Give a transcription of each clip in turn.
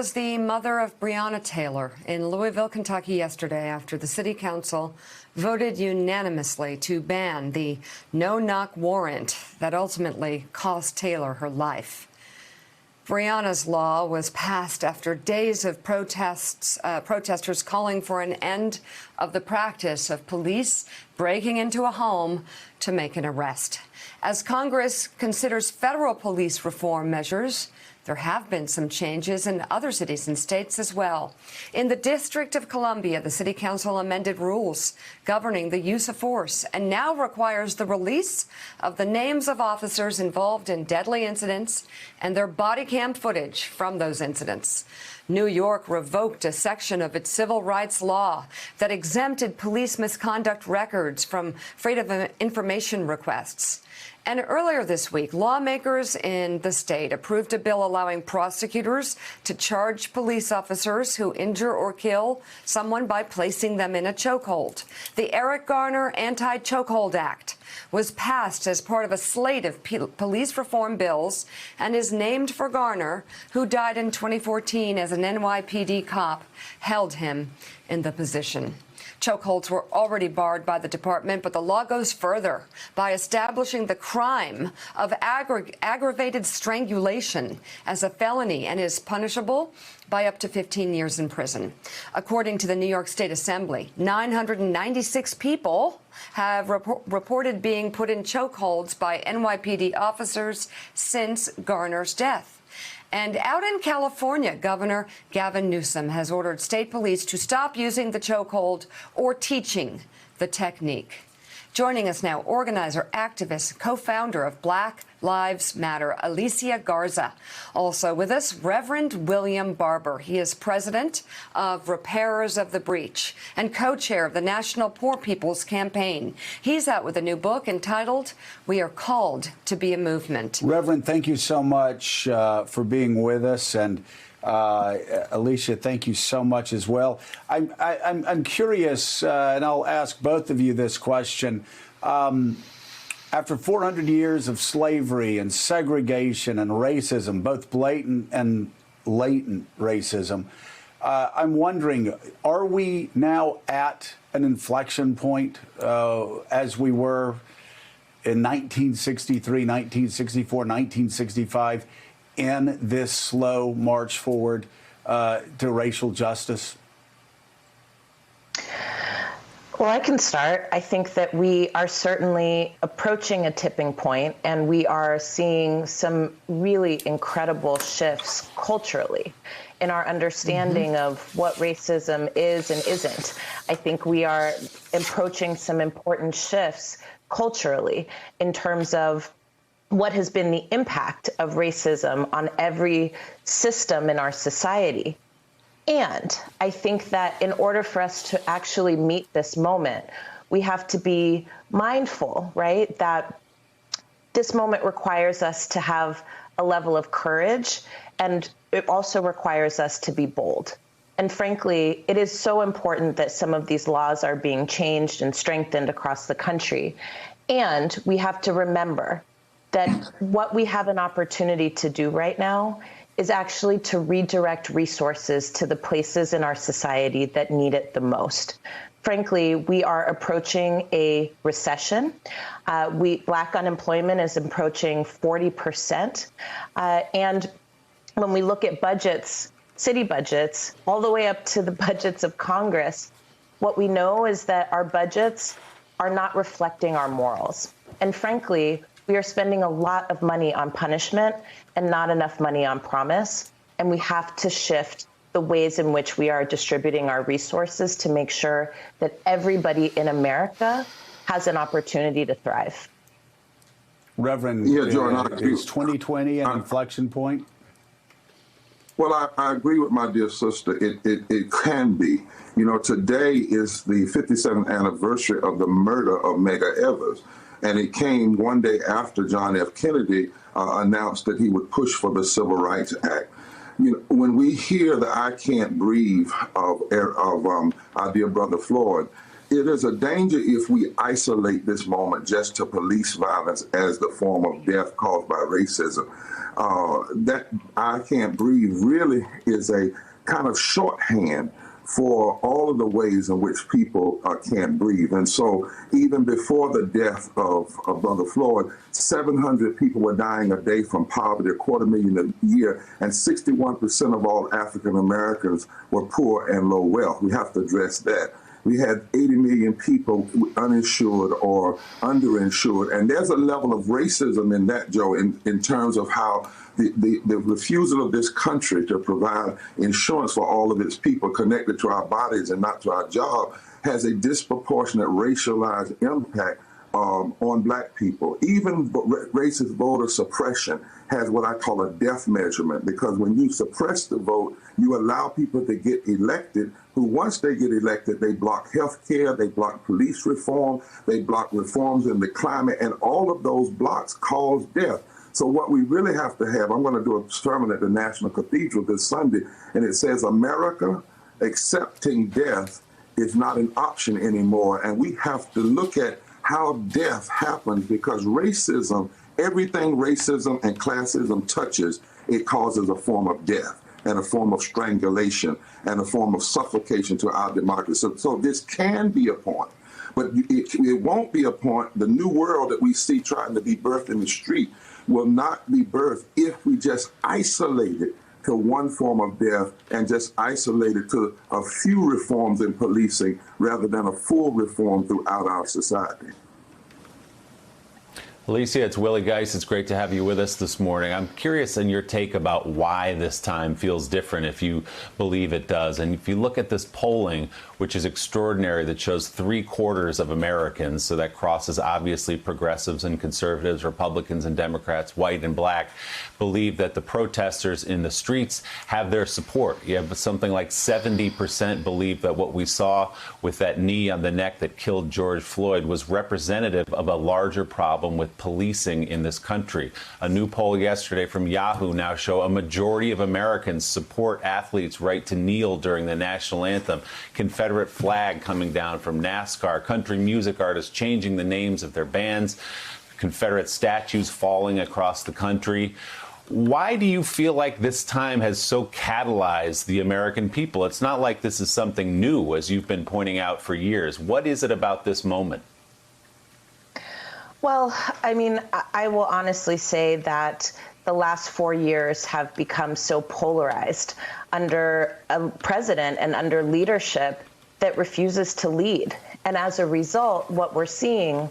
was the mother of Breonna Taylor in Louisville, Kentucky yesterday after the city council voted unanimously to ban the no-knock warrant that ultimately cost Taylor her life. Breonna's law was passed after days of protesters calling for an end of the practice of police breaking into a home to make an arrest. As Congress considers federal police reform measures, there have been some changes in other cities and states as well. In the District of Columbia, the City Council amended rules governing the use of force and now requires the release of the names of officers involved in deadly incidents and their body cam footage from those incidents. New York revoked a section of its civil rights law that exempted police misconduct records from freedom of information requests. And earlier this week, lawmakers in the state approved a bill allowing prosecutors to charge police officers who injure or kill someone by placing them in a chokehold. The Eric Garner Anti-Chokehold Act was passed as part of a slate of police reform bills and is named for Garner, who died in 2014 as an NYPD cop held him in the position. Chokeholds were already barred by the department, but the law goes further by establishing the crime of aggravated strangulation as a felony and is punishable by up to 15 years in prison. According to the New York State Assembly, 996 people have reported being put in chokeholds by NYPD officers since Garner's death. And out in California, Governor Gavin Newsom has ordered state police to stop using the chokehold or teaching the technique. Joining us now, organizer, activist, co-founder of Black Lives Matter, Alicia Garza. Also with us, Reverend William Barber. He is president of Repairers of the Breach and co-chair of the National Poor People's Campaign. He's out with a new book entitled We Are Called to Be a Movement. Reverend, thank you so much for being with us. And Alicia, thank you so much as well. I'm curious, and I'll ask both of you this question. After 400 years of slavery and segregation and racism, both blatant and latent racism, I'm wondering, are we now at an inflection point as we were in 1963, 1964, 1965? In this slow march forward to racial justice? Well, I can start. I think that we are certainly approaching a tipping point, and we are seeing some really incredible shifts culturally in our understanding of what racism is and isn't. I think we are approaching some important shifts culturally in terms of what has been the impact of racism on every system in our society. And I think that in order for us to actually meet this moment, we have to be mindful, right, that this moment requires us to have a level of courage, and it also requires us to be bold. And frankly, it is so important that some of these laws are being changed and strengthened across the country. And we have to remember that what we have an opportunity to do right now is actually to redirect resources to the places in our society that need it the most. Frankly, we are approaching a recession. Black unemployment is approaching 40%. And when we look at budgets, city budgets, all the way up to the budgets of Congress, what we know is that our budgets are not reflecting our morals. And frankly, we are spending a lot of money on punishment and not enough money on promise. And we have to shift the ways in which we are distributing our resources to make sure that everybody in America has an opportunity to thrive. Reverend, Jordan, is 2020 an inflection point? Well, I agree with my dear sister. It can be. You know, today is the 57th anniversary of the murder of Medgar Evers. And it came one day after John F. Kennedy announced that he would push for the Civil Rights Act. You know, when we hear the "I Can't Breathe" of our dear brother Floyd, it is a danger if we isolate this moment just to police violence as the form of death caused by racism. That I Can't Breathe really is a kind of shorthand for all of the ways in which people can't breathe. And so even before the death of Brother Floyd, 700 people were dying a day from poverty, 250,000 a year, and 61% of all African Americans were poor and low wealth. We have to address that. We had 80 million people uninsured or underinsured. And there's a level of racism in that, Joe, in terms of how the refusal of this country to provide insurance for all of its people connected to our bodies and not to our job has a disproportionate racialized impact on Black people. Even racist voter suppression has what I call a death measurement, because when you suppress the vote, you allow people to get elected who, once they get elected, they block health care, they block police reform, they block reforms in the climate, and all of those blocks cause death. So what we really have to have, I'm going to do a sermon at the National Cathedral this Sunday, and it says, America, accepting death is not an option anymore. And we have to look at how death happens, because racism, everything racism and classism touches, it causes a form of death and a form of strangulation and a form of suffocation to our democracy. So this can be a point, but it won't be a point. The new world that we see trying to be birthed in the street will not be birthed if we just isolate it to one form of death and just isolate it to a few reforms in policing rather than a full reform throughout our society. Alicia, it's Willie Geist. It's great to have you with us this morning. I'm curious in your take about why this time feels different, if you believe it does. And if you look at this polling, which is extraordinary, that shows 3/4 of Americans, so that crosses obviously progressives and conservatives, Republicans and Democrats, white and black, believe that the protesters in the streets have their support. You have something like 70% believe that what we saw with that knee on the neck that killed George Floyd was representative of a larger problem with policing in this country. A new poll yesterday from Yahoo now show a majority of Americans support athletes' right to kneel during the national anthem, Confederate flag coming down from NASCAR, country music artists changing the names of their bands, Confederate statues falling across the country. Why do you feel like this time has so catalyzed the American people? It's not like this is something new, as you've been pointing out for years. What is it about this moment? Well, I mean, I will honestly say that the last 4 years have become so polarized under a president and under leadership that refuses to lead. And as a result, what we're seeing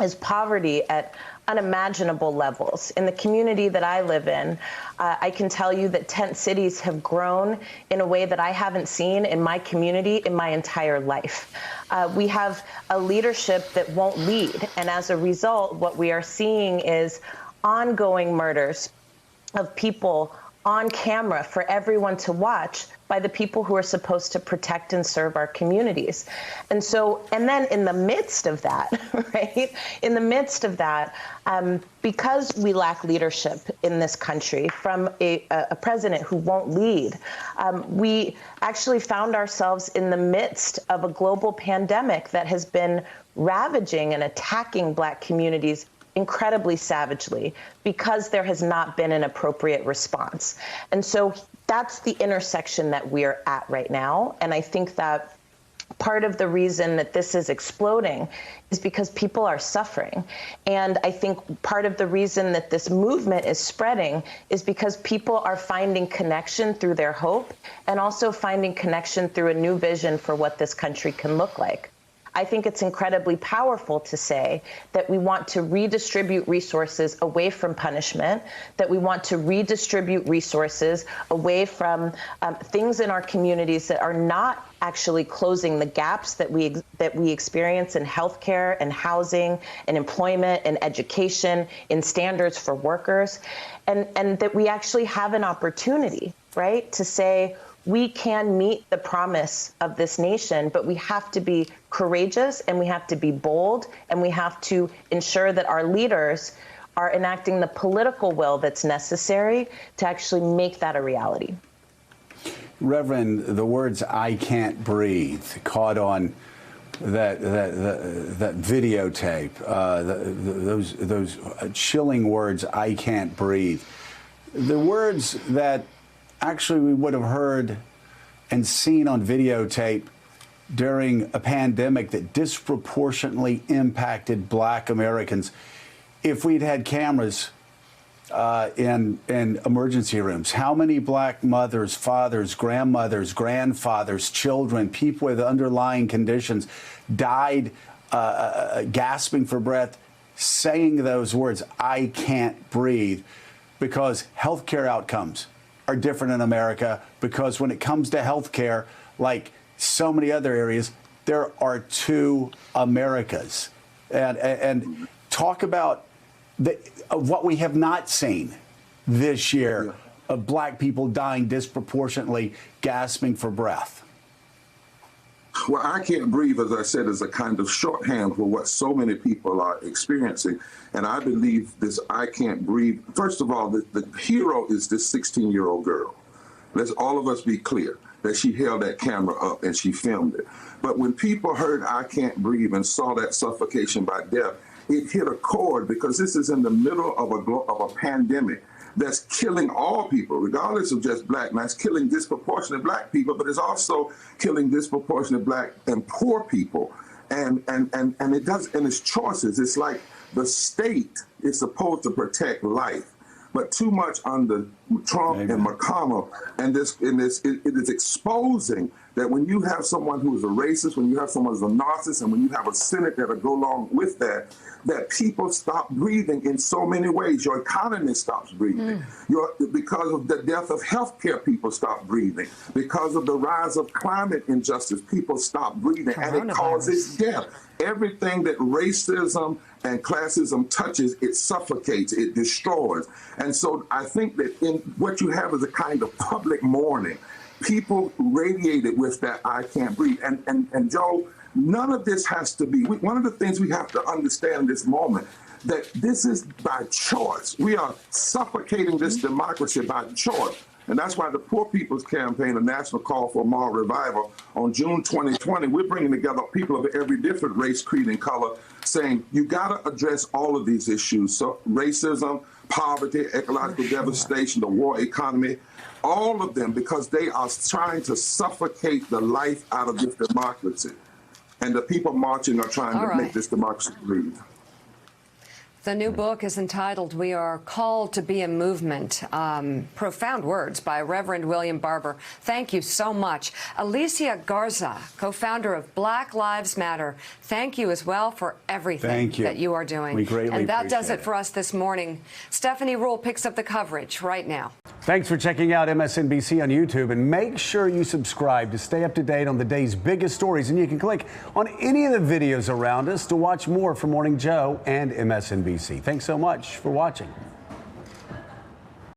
is poverty at unimaginable levels. In the community that I live in, I can tell you that tent cities have grown in a way that I haven't seen in my community in my entire life. We have a leadership that won't lead. And as a result, what we are seeing is ongoing murders of people on camera for everyone to watch by the people who are supposed to protect and serve our communities. And so, and then in the midst of that, right, in the midst of that, because we lack leadership in this country from a president who won't lead, we actually found ourselves in the midst of a global pandemic that has been ravaging and attacking Black communities incredibly savagely because there has not been an appropriate response. And so that's the intersection that we're at right now. And I think that part of the reason that this is exploding is because people are suffering. And I think part of the reason that this movement is spreading is because people are finding connection through their hope and also finding connection through a new vision for what this country can look like. I think it's incredibly powerful to say that we want to redistribute resources away from punishment, that we want to redistribute resources away from things in our communities that are not actually closing the gaps that we experience in healthcare and housing and employment and education, in standards for workers, and that we actually have an opportunity, right, to say, we can meet the promise of this nation, but we have to be courageous and we have to be bold and we have to ensure that our leaders are enacting the political will that's necessary to actually make that a reality. Reverend, the words "I can't breathe" caught on that videotape, those chilling words, "I can't breathe," the words that actually we would have heard and seen on videotape during a pandemic that disproportionately impacted Black Americans. If we'd had cameras in emergency rooms, how many Black mothers, fathers, grandmothers, grandfathers, children, people with underlying conditions died gasping for breath, saying those words, "I can't breathe," because healthcare outcomes are different in America, because when it comes to healthcare, like so many other areas, there are two Americas. And talk about what we have not seen this year of Black people dying disproportionately, gasping for breath. Well, I can't breathe, as I said, is a kind of shorthand for what so many people are experiencing. And I believe this "I can't breathe." First of all, the hero is this 16-year-old girl. Let's all of us be clear that she held that camera up and she filmed it. But when people heard "I can't breathe" and saw that suffocation by death, it hit a chord, because this is in the middle of a pandemic that's killing all people, regardless of just Black. Now, it's killing disproportionate Black people, but it's also killing disproportionate Black and poor people. And it does, and it's choices. It's like the state is supposed to protect life, but too much under Trump and McConnell, and it is exposing that when you have someone who is a racist, when you have someone who's a narcissist, and when you have a Senate that'll go along with that, that people stop breathing in so many ways. Your economy stops breathing. Because of the death of healthcare, people stop breathing. Because of the rise of climate injustice, people stop breathing, and it causes death. Everything that racism and classism touches, it suffocates, it destroys. And so I think that in what you have is a kind of public mourning. People radiated with that "I can't breathe." And Joe, none of this has to be, one of the things we have to understand in this moment, that this is by choice. We are suffocating this democracy by choice. And that's why the Poor People's Campaign, a national call for moral revival, on June 2020, we're bringing together people of every different race, creed, and color, saying you got to address all of these issues. So racism, poverty, ecological devastation, the war economy, all of them, because they are trying to suffocate the life out of this democracy. And the people marching are trying to make this democracy breathe. The new book is entitled "We Are Called to Be a Movement." Profound words by Reverend William Barber. Thank you so much. Alicia Garza, co-founder of Black Lives Matter, thank you as well for everything that you are doing. We greatly And that does appreciate it for us this morning. Stephanie Ruhle picks up the coverage right now. Thanks for checking out MSNBC on YouTube, and make sure you subscribe to stay up to date on the day's biggest stories. And you can click on any of the videos around us to watch more from Morning Joe and MSNBC. Thanks so much for watching.